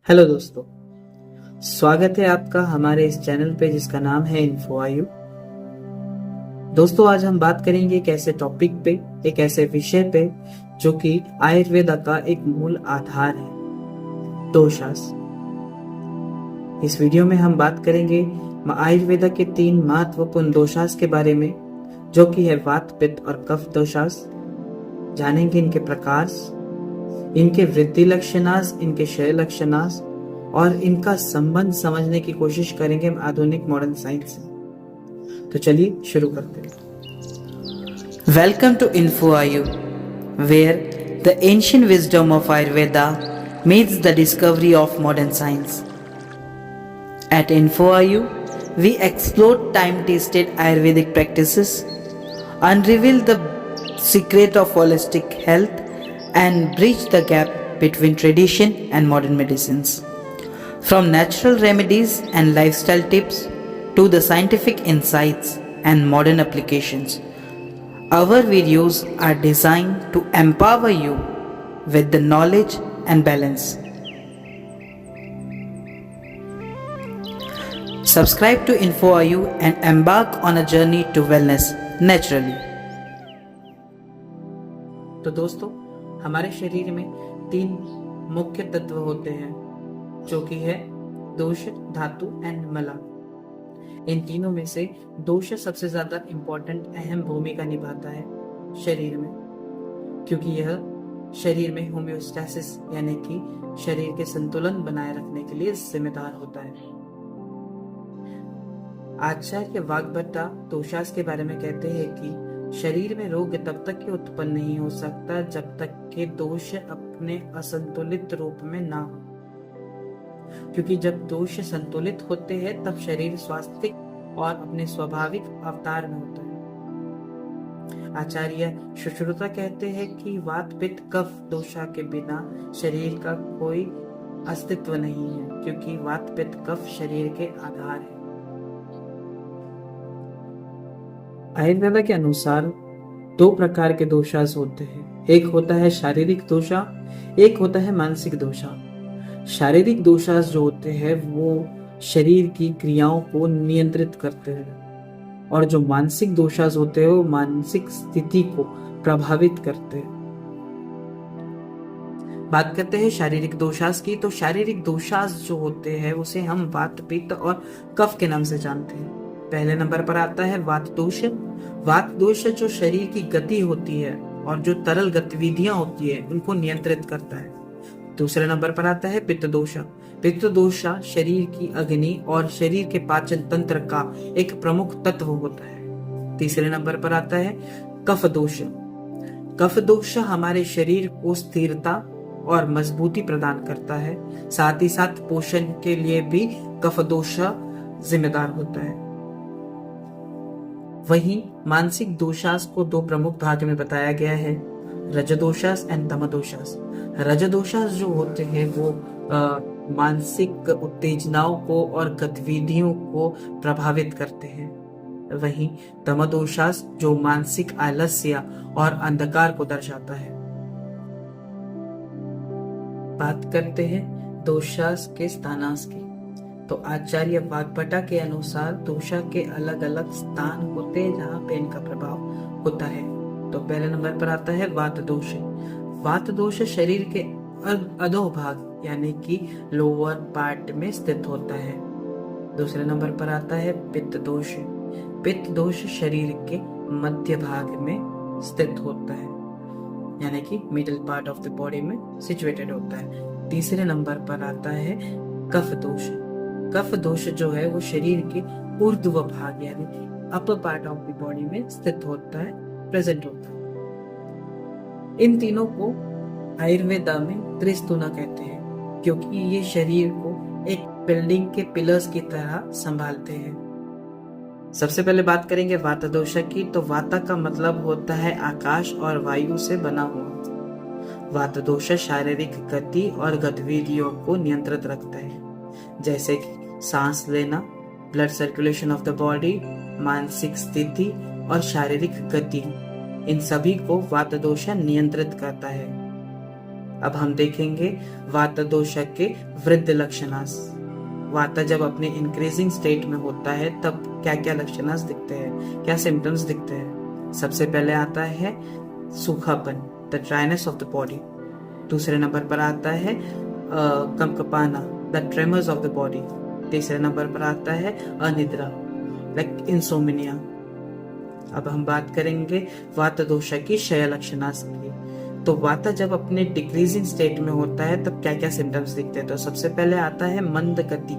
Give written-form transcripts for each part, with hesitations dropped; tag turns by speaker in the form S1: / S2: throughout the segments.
S1: Hello दोस्तों, स्वागत है आपका हमारे इस चैनल पे जिसका नाम है इन्फोआयु। दोस्तों, आज हम बात करेंगे एक ऐसे टॉपिक पे, एक ऐसे विषय पे जो कि आयुर्वेदा का एक मूल आधार है, दोषास। इस वीडियो में हम बात करेंगे आयुर्वेदा के 3 महत्वपूर्ण दोषास के बारे में, जो कि है वात, पित्त और कफ दोषास। जानेंगे इनके प्रकार, इनके वृद्धि लक्षणास, इनके क्षय लक्षणास और इनका संबंध समझने की कोशिश करेंगे आधुनिक मॉडर्न साइंस से। तो चलिए शुरू करते हैं। Welcome to Infoayu, where the ancient wisdom of Ayurveda meets the discovery of modern science. At InfoIU, we explore time-tested Ayurvedic practices, unravel the secret of holistic health, and bridge the gap between tradition and modern medicines. From natural remedies and lifestyle tips to the scientific insights and modern applications, our videos are designed to empower you with the knowledge and balance. Subscribe to InfoIU and embark on a journey to wellness naturally. तो दोस्तों, हमारे शरीर में 3 मुख्य तत्व होते हैं, जो कि है दोष, धातु एंड मला। इन तीनों में से दोष सबसे ज्यादा इम्पोर्टेंट, अहम भूमिका निभाता है शरीर में, क्योंकि यह शरीर में होम्योस्टैसिस यानी कि शरीर के संतुलन बनाए रखने के लिए जिम्मेदार होता है। आचार्य वाग्भट्टा दोषास के बारे में कहते हैं कि शरीर में रोग तब तक ही उत्पन्न नहीं हो सकता जब तक के दोष अपने असंतुलित रूप में ना हो, क्योंकि जब दोष संतुलित होते हैं तब शरीर स्वास्थ्य और अपने स्वाभाविक अवतार में होता है। आचार्य सुश्रुता कहते हैं कि वात, पित्त, कफ दोषा के बिना शरीर का कोई अस्तित्व नहीं है, क्योंकि वात, पित्त, कफ शरीर के आधार है। आयुर्वेदा के अनुसार 2 प्रकार के दोषास होते हैं। एक होता है शारीरिक दोषा, एक होता है मानसिक दोषा। शारीरिक दोषास जो होते हैं वो शरीर की क्रियाओं को नियंत्रित करते हैं, और जो मानसिक दोषास होते हैं वो मानसिक स्थिति को प्रभावित करते हैं। बात करते हैं शारीरिक दोषास की, तो शारीरिक दोषास जो होते हैं उसे हम वात, पित्त और कफ के नाम से जानते हैं। पहले नंबर पर आता है वात दोष। वात दोष जो शरीर की गति होती है और जो तरल गतिविधियां होती है उनको नियंत्रित करता है। दूसरे नंबर पर आता है पित्त दोष। पित्त दोष शरीर की अग्नि और शरीर के पाचन तंत्र का एक प्रमुख तत्व होता है। तीसरे नंबर पर आता है कफ दोष। कफ दोष हमारे शरीर को स्थिरता और मजबूती प्रदान करता है, साथ ही साथ पोषण के लिए भी कफ दोष जिम्मेदार होता है। वहीं मानसिक दोषास को 2 प्रमुख भाग में बताया गया है, रजदोषास एंड तमदोषास। रजदोषास जो होते हैं वो मानसिक उत्तेजनाओं को और गतिविधियों को प्रभावित करते हैं। वहीं तमदोषास जो मानसिक आलस्य और अंधकार को दर्शाता है। बात करते हैं दोषास के स्थानांश की, तो आचार्य वाग्भट्टा के अनुसार दोषा के अलग अलग स्थान होते हैं जहाँ पे इनका प्रभाव होता है। तो पहले नंबर पर आता है वात दोष। वात दोष शरीर के अधोभाग यानी कि लोअर पार्ट में स्थित होता है। दूसरे नंबर पर आता है पित्त दोष। पित्त दोष शरीर के मध्य भाग में स्थित होता है, यानी कि middle part of the body में सिचुएटेड होता है। तीसरे नंबर पर आता है कफ दोष। कफ दोष जो है वो शरीर के ऊर्ध्व भाग यानी upper part of the body में स्थित होता है, प्रेजेंट होता है। इन तीनों को आयुर्वेदा में त्रिस्तुना कहते हैं, क्योंकि ये शरीर को एक बिल्डिंग के पिलर्स की तरह संभालते हैं। सबसे पहले बात करेंगे वात दोष की, तो वाता का मतलब होता है आकाश और वायु से बना हुआ। वात दोष शारीरिक गति और गतिविधियों को नियंत्रित रखता है, जैसे कि सांस लेना, blood circulation of the body, मानसिक स्थिति और शारीरिक गति। इन सभी को वात दोष नियंत्रित करता है। अब हम देखेंगे वात दोषा के वृद्धि लक्षणास। वाता जब अपने इंक्रीजिंग स्टेट में होता है तब क्या क्या लक्षणास दिखते हैं, क्या सिम्टम्स दिखते हैं। सबसे पहले आता है सूखापन, the dryness of the body. दूसरे नंबर पर आता है कंपकपाना, the tremors of the body. तीसरे नंबर पर आता है अनिद्रा, लाइक इंसोमिनिया। अब हम बात करेंगे वात दोषा की क्षय लक्षणास की। तो वाता जब अपने डिक्रीजिंग स्टेट में होता है तब क्या क्या सिम्टम्स दिखते हैं। तो सबसे पहले आता है मंद गति,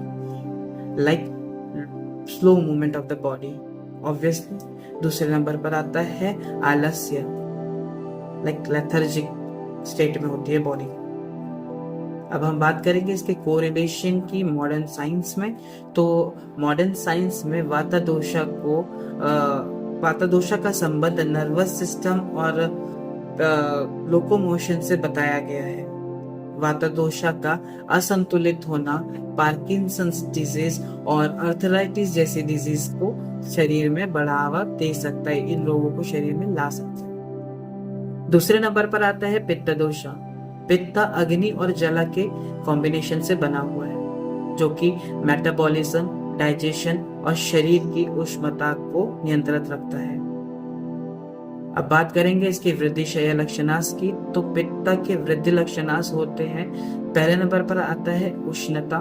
S1: like slow movement of the body obviously. दूसरे नंबर पर आता है आलस्य, लाइक लेथर्जिक स्टेट में होती है बॉडी। अब हम बात करेंगे इसके कोरिलेशन की मॉडर्न साइंस में। तो मॉडर्न साइंस में वाता दोषा का संबंध नर्वस सिस्टम और लोकोमोशन से बताया गया है। वाता दोषा का असंतुलित होना पार्किंसंस डिजीज और अर्थराइटिस जैसी डिजीज को शरीर में बढ़ावा दे सकता है, इन रोगों को शरीर में ला सकता है। दूसरे नंबर पर आता है पित्त दोषा। पित्त अग्नि और जल के कॉम्बिनेशन से बना हुआ है, जो कि मेटाबॉलिज्म, डाइजेशन और शरीर की उष्णता को नियंत्रित रखता है। अब बात करेंगे इसकी वृद्धि क्षय लक्षणास की। तो पित्त के वृद्धि लक्षणास होते हैं, पहले नंबर पर आता है उष्णता,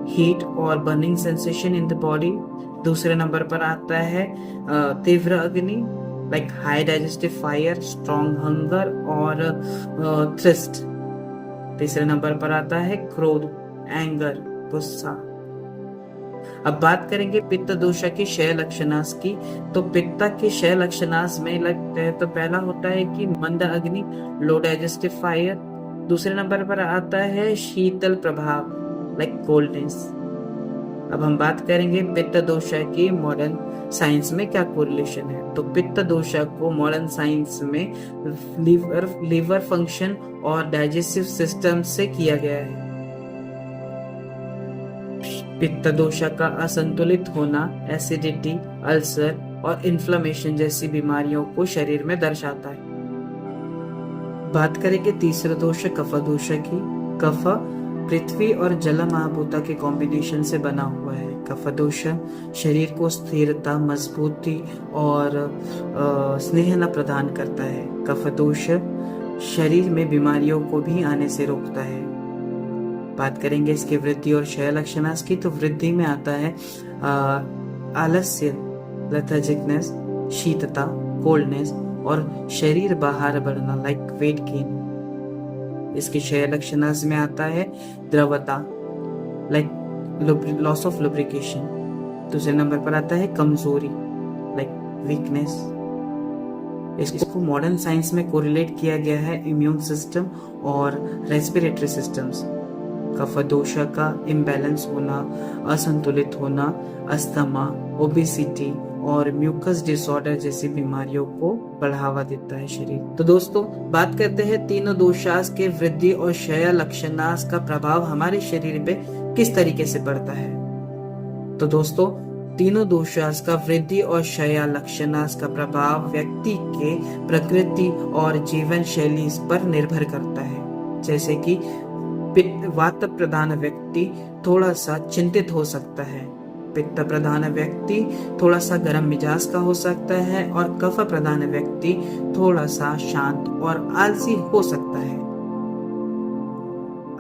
S1: हीट और burning sensation in the body. दूसरे नंबर पर आता है तीव्र अग्नि, like high digestive fire, strong hunger और थ्रिस्ट। तीसरे नंबर पर आता है क्रोध, एंगर, गुस्सा। अब बात करेंगे पित्त दोषा की क्षय लक्षणास की। तो पित्त के क्षय लक्षणास में लगते हैं तो पहला होता है कि मंद अग्नि, लो डाइजेस्टिव फायर। दूसरे नंबर पर आता है शीतल प्रभाव, लाइक कोल्डनेस। अब हम बात करेंगे पित्त दोषा की मॉडर्न साइंस में क्या कोरिलेशन है। तो पित्त दोषा को मॉडर्न साइंस में लीवर फंक्शन और डाइजेस्टिव सिस्टम से किया गया है। पित्त दोषा का असंतुलित होना एसिडिटी, अल्सर और इन्फ्लेमेशन जैसी बीमारियों को शरीर में दर्शाता है। बात करेंगे तीसरा दोष कफ दोष की। कफ पृथ्वी और जल महाभूता के कॉम्बिनेशन से बना हुआ है। कफ दोष शरीर को स्थिरता, मजबूती और स्नेह न प्रदान करता है। कफ दोष शरीर में बीमारियों को भी आने से रोकता है। बात करेंगे इसकी वृद्धि और क्षय लक्षणास की। तो वृद्धि में आता है आलस्य, लेथर्जिकनेस, शीतता, कोल्डनेस और शरीर बाहर बढ़ना, लाइक वेट गेन। इसके क्षय लक्षणास में आता है द्रवता, लाइक लॉस ऑफ लुब्रिकेशन। दूसरे नंबर पर आता है कमजोरी, लाइक वीकनेस। इसको मॉडर्न साइंस में कोरिलेट किया गया है इम्यून सिस्टम और रेस्पिरेटरी सिस्टम्स। कफ दोष का इम्बैलेंस होना, असंतुलित होना, अस्थमा, ओबेसिटी और म्यूकस डिसऑर्डर जैसी बीमारियों को बढ़ावा देता है शरीर। तो दोस्तों बात करते हैं तीनों दोषास के वृद्धि और क्षय लक्षणास का प्रभाव हमारे शरीर पे किस तरीके से पड़ता है। तो दोस्तों तीनों दोषास का वृद्धि और क्षय लक्षणास का प्रभाव व्यक्ति के प्रकृति और जीवन शैली पर निर्भर करता है। जैसे कि वात प्रधान व्यक्ति थोड़ा सा चिंतित हो सकता है, पित्त प्रधान व्यक्ति थोड़ा सा गर्म मिजाज का हो सकता है और कफ प्रधान व्यक्ति थोड़ा सा शांत और आलसी हो सकता है।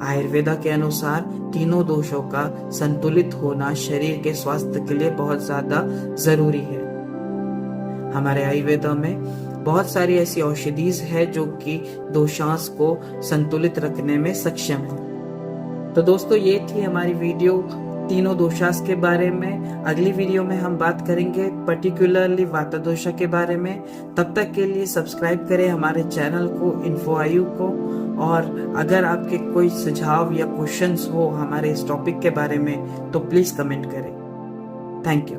S1: आयुर्वेदा के अनुसार तीनों दोषों का संतुलित होना शरीर के स्वास्थ्य के लिए बहुत ज्यादा जरूरी है। हमारे आयुर्वेदा में बहुत सारी ऐसी औषधिज है जो कि दोषांश को संतुलित रखने में सक्षम है। तो दोस्तों ये थी हमारी वीडियो तीनों दोषास के बारे में। अगली वीडियो में हम बात करेंगे पर्टिकुलरली वात दोषा के बारे में। तब तक के लिए सब्सक्राइब करें हमारे चैनल को, इन्फोआयु को। और अगर आपके कोई सुझाव या क्वेश्चंस हो हमारे इस टॉपिक के बारे में तो प्लीज कमेंट करें। Thank you.